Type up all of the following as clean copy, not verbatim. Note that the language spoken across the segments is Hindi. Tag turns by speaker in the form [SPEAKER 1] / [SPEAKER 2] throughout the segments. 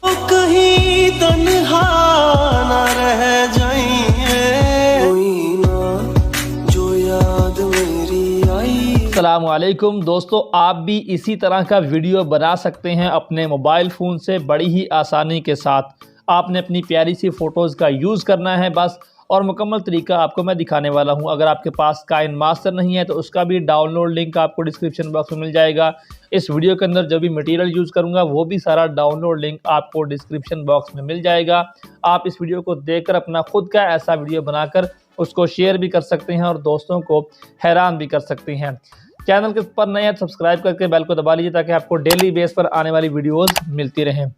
[SPEAKER 1] कहीं तन्हा ना रह जाइए, कोई ना जो याद मेरी आई।
[SPEAKER 2] अस्सलामुअलैकुम दोस्तों, आप भी इसी तरह का वीडियो बना सकते हैं अपने मोबाइल फ़ोन से बड़ी ही आसानी के साथ। आपने अपनी प्यारी सी फ़ोटोज़ का यूज़ करना है बस, और मुकम्मल तरीका आपको मैं दिखाने वाला हूं। अगर आपके पास काइन मास्टर नहीं है तो उसका भी डाउनलोड लिंक आपको डिस्क्रिप्शन बॉक्स में मिल जाएगा। इस वीडियो के अंदर जो भी मटेरियल यूज़ करूंगा वो भी सारा डाउनलोड लिंक आपको डिस्क्रिप्शन बॉक्स में मिल जाएगा। आप इस वीडियो को देखकर अपना खुद का ऐसा वीडियो बनाकर उसको शेयर भी कर सकते हैं और दोस्तों को हैरान भी कर सकते हैं। चैनल के पर नए हैं सब्सक्राइब करके बेल को दबा लीजिए ताकि आपको डेली बेस पर आने वाली वीडियोस मिलती रहें।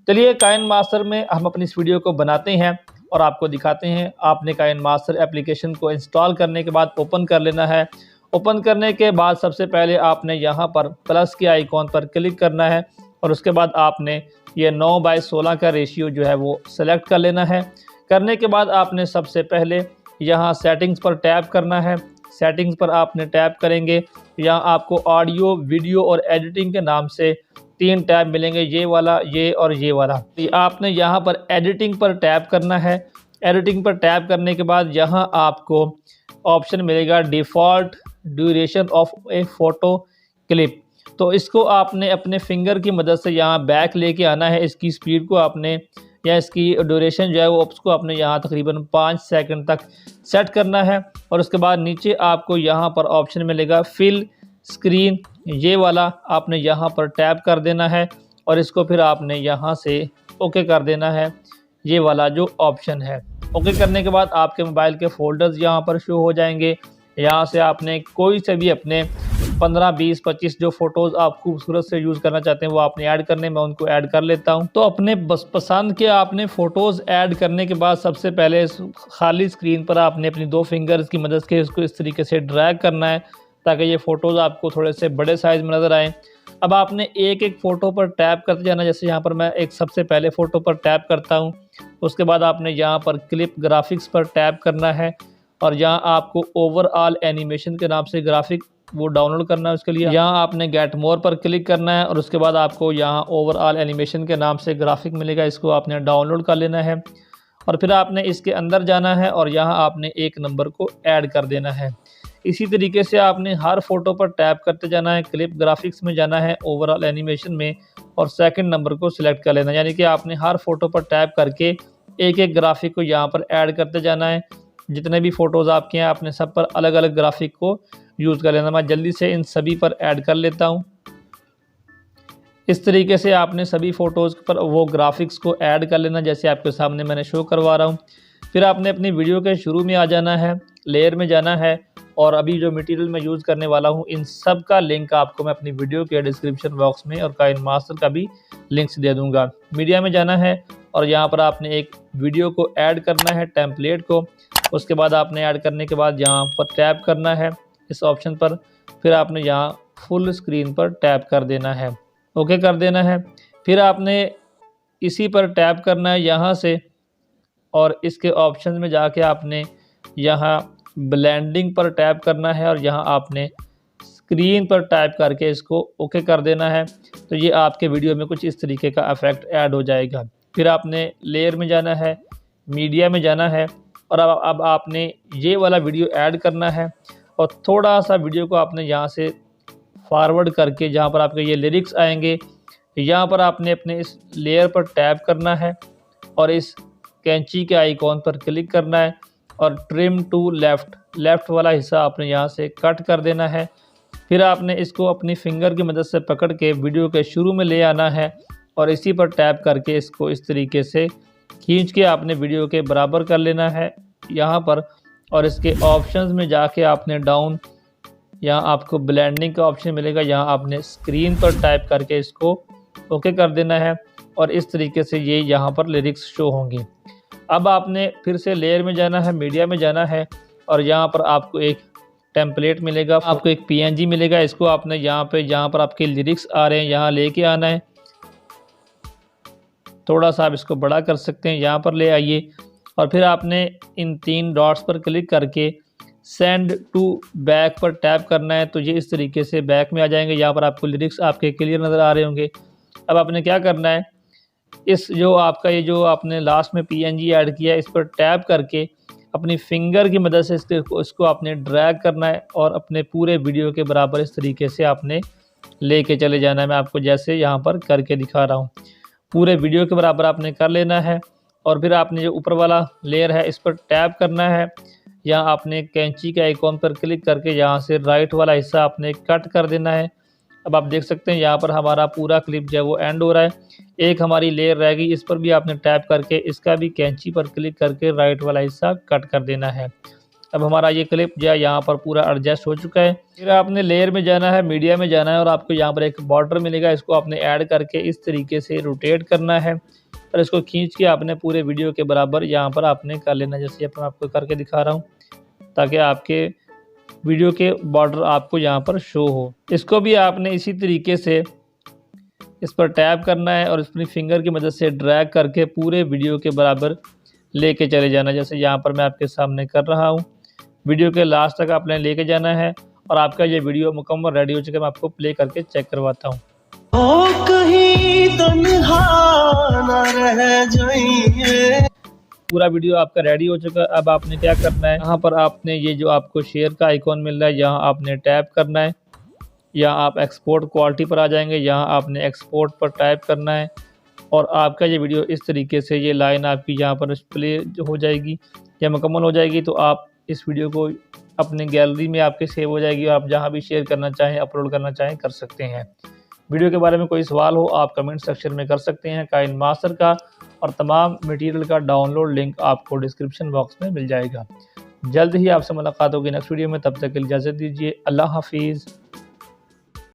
[SPEAKER 2] चलिए काइन मास्टर में हम अपनी इस वीडियो को बनाते हैं और आपको दिखाते हैं। आपने काइन मास्टर एप्लीकेशन को इंस्टॉल करने के बाद ओपन कर लेना है। ओपन करने के बाद सबसे पहले आपने यहाँ पर प्लस के आइकॉन पर क्लिक करना है और उसके बाद आपने ये 9:16 का रेशियो जो है वो सेलेक्ट कर लेना है। करने के बाद आपने सबसे पहले यहाँ सेटिंग्स पर टैप करना है। सेटिंग्स पर आपने टैप करेंगे, यहाँ आपको ऑडियो, वीडियो और एडिटिंग के नाम से 3 टैब मिलेंगे, ये वाला, ये और ये वाला। तो आपने यहाँ पर एडिटिंग पर टैप करना है। एडिटिंग पर टैप करने के बाद यहाँ आपको ऑप्शन मिलेगा default duration of A photo clip. तो इसको आपने अपने फिंगर की मदद से यहाँ बैक लेके आना है। इसकी स्पीड को आपने या इसकी ड्यूरेशन जो है वो उसको आपने यहाँ तकरीबन 5 सेकंड तक सेट करना है। और उसके बाद नीचे आपको यहाँ पर ऑप्शन मिलेगा फिल स्क्रीन, ये वाला आपने यहाँ पर टैप कर देना है और इसको फिर आपने यहाँ से ओके कर देना है, ये वाला जो ऑप्शन है। ओके करने के बाद आपके मोबाइल के फ़ोल्डर्स यहाँ पर शो हो जाएंगे। यहाँ से आपने कोई से भी अपने 15, 20, 25 जो फ़ोटोज़ आप खूबसूरत से यूज़ करना चाहते हैं वो आपने ऐड करने, मैं उनको ऐड कर लेता हूँ। तो अपने बस पसंद के आपने फ़ोटोज़ ऐड करने के बाद सबसे पहले इस खाली स्क्रीन पर आपने अपनी 2 फिंगर्स की मदद से इसको इस तरीके से ड्रैग करना है ताकि ये फ़ोटोज़ आपको थोड़े से बड़े साइज़ में नज़र आएँ। अब आपने एक-एक फ़ोटो पर टैप करते जाना। जैसे यहाँ पर मैं एक सबसे पहले फ़ोटो पर टैप करता हूँ, उसके बाद आपने यहाँ पर क्लिप ग्राफिक्स पर टैप करना है और यहाँ आपको ओवरऑल एनिमेशन के नाम से ग्राफिक वो डाउनलोड करना है। उसके लिए यहाँ आपने गेट मोर पर क्लिक करना है और उसके बाद आपको यहाँ ओवरऑल एनिमेशन के नाम से ग्राफिक मिलेगा, इसको आपने डाउनलोड कर लेना है और फिर आपने इसके अंदर जाना है और यहाँ आपने एक नंबर को ऐड कर देना है। इसी तरीके से आपने हर फोटो पर टैप करते जाना है, क्लिप ग्राफिक्स में जाना है, ओवरऑल एनिमेशन में, और सेकंड नंबर को सिलेक्ट कर लेना है। यानी कि आपने हर फोटो पर टैप करके एक-एक ग्राफिक को यहाँ पर ऐड करते जाना है। जितने भी फ़ोटोज़ आपके हैं आपने सब पर अलग-अलग ग्राफिक को यूज़ कर लेना। मैं जल्दी से इन सभी पर ऐड कर लेता हूँ। इस तरीके से आपने सभी फ़ोटोज़ पर वो ग्राफिक्स को ऐड कर लेना जैसे आपके सामने मैंने शो करवा रहा हूँ। फिर आपने अपनी वीडियो के शुरू में आ जाना है, लेयर में जाना है और अभी जो मटेरियल मैं यूज़ करने वाला हूँ इन सब का लिंक आपको मैं अपनी वीडियो के डिस्क्रिप्शन बॉक्स में और काइन मास्टर का भी लिंक्स दे दूँगा। मीडिया में जाना है और यहाँ पर आपने एक वीडियो को ऐड करना है, टेम्पलेट को। उसके बाद आपने ऐड करने के बाद यहाँ पर टैप करना है इस ऑप्शन पर, फिर आपने यहाँ फुल स्क्रीन पर टैप कर देना है, ओके कर देना है। फिर आपने इसी पर टैप करना है यहाँ से और इसके ऑप्शन में जाके आपने यहाँ ब्लेंडिंग पर टैप करना है और यहाँ आपने स्क्रीन पर टाइप करके इसको ओके कर देना है। तो ये आपके वीडियो में कुछ इस तरीके का इफेक्ट ऐड हो जाएगा। फिर आपने लेयर में जाना है, मीडिया में जाना है और अब आपने ये वाला वीडियो ऐड करना है और थोड़ा सा वीडियो को आपने यहाँ से फॉरवर्ड करके जहाँ पर आपके ये लिरिक्स आएंगे, यहाँ पर आपने अपने इस लेयर पर टैप करना है और इस कैंची के आइकॉन पर क्लिक करना है और ट्रिम टू लेफ़्ट वाला हिस्सा आपने यहाँ से कट कर देना है। फिर आपने इसको अपनी फिंगर की मदद से पकड़ के वीडियो के शुरू में ले आना है और इसी पर टैप करके इसको इस तरीके से खींच के आपने वीडियो के बराबर कर लेना है यहाँ पर। और इसके ऑप्शंस में जाके आपने डाउन, यहाँ आपको ब्लेंडिंग का ऑप्शन मिलेगा, यहाँ आपने स्क्रीन पर टाइप करके इसको ओके कर देना है और इस तरीके से ये यहाँ पर लिरिक्स शो होंगे। अब आपने फिर से लेयर में जाना है, मीडिया में जाना है और यहाँ पर आपको एक टेम्पलेट मिलेगा, आपको एक PNG मिलेगा। इसको आपने यहाँ पर आपके लिरिक्स आ रहे हैं यहाँ लेके आना है। थोड़ा सा आप इसको बड़ा कर सकते हैं, यहाँ पर ले आइए और फिर आपने इन 3 डॉट्स पर क्लिक करके सेंड टू बैक पर टैप करना है। तो ये इस तरीके से बैक में आ जाएंगे। यहाँ पर आपको लिरिक्स आपके क्लियर नज़र आ रहे होंगे। अब आपने क्या करना है, इस जो आपका ये जो आपने लास्ट में PNG ऐड किया है, इस पर टैप करके अपनी फिंगर की मदद से इसको आपने ड्रैग करना है और अपने पूरे वीडियो के बराबर इस तरीके से आपने लेके चले जाना है। मैं आपको जैसे यहाँ पर करके दिखा रहा हूँ, पूरे वीडियो के बराबर आपने कर लेना है। और फिर आपने जो ऊपर वाला लेयर है इस पर टैप करना है। यहाँ आपने कैंची के आइकॉन पर क्लिक करके यहाँ से राइट वाला हिस्सा आपने कट कर देना है। अब आप देख सकते हैं यहाँ पर हमारा पूरा क्लिप जो है वो एंड हो रहा है। एक हमारी लेयर रह गई, इस पर भी आपने टैप करके इसका भी कैंची पर क्लिक करके राइट वाला हिस्सा कट कर देना है। अब हमारा ये क्लिप जो है यहाँ पर पूरा एडजस्ट हो चुका है। फिर आपने लेयर में जाना है, मीडिया में जाना है और आपको यहाँ पर एक बॉर्डर मिलेगा, इसको आपने ऐड करके इस तरीके से रोटेट करना है और इसको खींच के आपने पूरे वीडियो के बराबर यहाँ पर आपने कर लेना, जैसे मैं आपको करके दिखा रहा हूँ, ताकि आपके वीडियो के बॉर्डर आपको यहाँ पर शो हो। इसको भी आपने इसी तरीके से इस पर टैप करना है और अपनी फिंगर की मदद से ड्रैग करके पूरे वीडियो के बराबर लेके चले जाना, जैसे यहाँ पर मैं आपके सामने कर रहा हूँ। वीडियो के लास्ट तक आपने लेके जाना है और आपका ये वीडियो मुकम्मल रेडी हो चुका है। मैं आपको प्ले करके चेक करवाता हूँ।
[SPEAKER 1] ओ कहीं तन्हा ना रह जाइए।
[SPEAKER 2] पूरा वीडियो आपका रेडी हो चुका है। अब आपने क्या करना है, यहाँ पर आपने ये जो आपको शेयर का आइकॉन मिल रहा है यहाँ आपने टैप करना है। यहाँ आप एक्सपोर्ट क्वालिटी पर आ जाएंगे, यहाँ आपने एक्सपोर्ट पर टाइप करना है और आपका ये वीडियो इस तरीके से ये लाइन आपकी यहाँ पर प्ले हो जाएगी या मुकम्मल हो जाएगी। तो आप इस वीडियो को अपने गैलरी में आपके सेव हो जाएगी और आप जहाँ भी शेयर करना चाहें, अपलोड करना चाहें, कर सकते हैं। वीडियो के बारे में कोई सवाल हो आप कमेंट सेक्शन में कर सकते हैं। काइन मास्टर का और तमाम मटेरियल का डाउनलोड लिंक आपको डिस्क्रिप्शन बॉक्स में मिल जाएगा। जल्द ही आपसे मुलाकात होगी नेक्स्ट वीडियो में, तब तक के लिए इजाज़त दीजिए। अल्लाह हाफिज़।